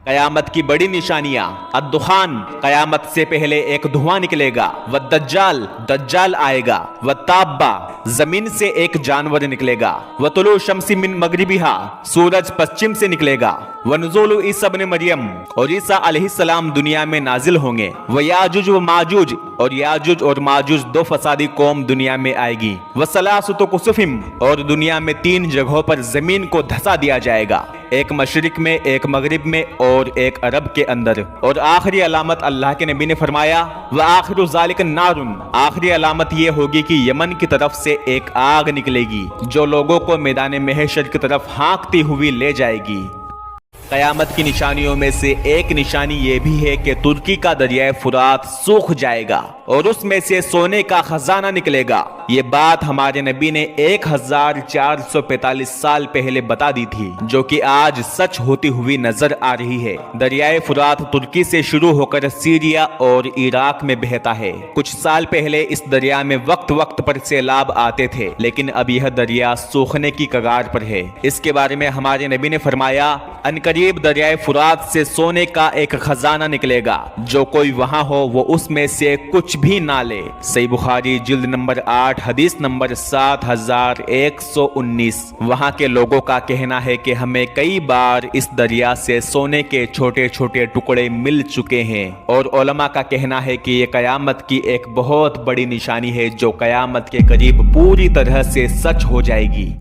कयामत की बड़ी निशानियां। अद्दुखान, कयामत से पहले एक धुआं निकलेगा। व दज्जाल, दज्जाल आएगा। व ताब्बा, जमीन से एक जानवर निकलेगा। व तुलू शम्सी मिन मगरिबिहा, सूरज पश्चिम से निकलेगा। व नुज़ूलु ईसा इब्न मरियम, और ईसा अलैहिस्सलाम दुनिया में नाजिल होंगे। व याजुज व माजुज, और याजुज और माजुज दो फसादी कौम दुनिया में आएगी। व सलासतु कुसुफिम, और दुनिया में 3 जगहों पर जमीन को धंसा दिया जाएगा, एक मशरिक में, एक मगरिब में और एक अरब के अंदर। और आखिरी अलामत अल्लाह के नबी ने फरमाया, व आखिरु ज़ालिका नारुन, आखिरी अलामत ये होगी कि यमन की तरफ से एक आग निकलेगी जो लोगों को मैदान महशर की तरफ हाँकती हुई ले जाएगी। कयामत की निशानियों में से एक निशानी ये भी है कि तुर्की का दरियाए फुरात सूख जाएगा और उसमें से सोने का खजाना निकलेगा। ये बात हमारे नबी ने 1445 साल पहले बता दी थी, जो कि आज सच होती हुई नजर आ रही है। दरियाए फुरात तुर्की से शुरू होकर सीरिया और इराक में बहता है। कुछ साल पहले इस दरिया में वक्त वक्त पर सैलाब आते थे, लेकिन अब यह दरिया सूखने की कगार पर है। इसके बारे में हमारे नबी ने फरमाया, अनकरीब दरियाए फुरात से सोने का एक खजाना निकलेगा, जो कोई वहां हो वो उसमें से कुछ भी ना ले। सही बुखारी जिल्द नंबर 8 हदीस नंबर 7119। वहां के लोगों का कहना है कि हमें कई बार इस दरिया से सोने के छोटे छोटे टुकड़े मिल चुके हैं, और उलमा का कहना है कि ये कयामत की एक बहुत बड़ी निशानी है जो कयामत के करीब पूरी तरह से सच हो जाएगी।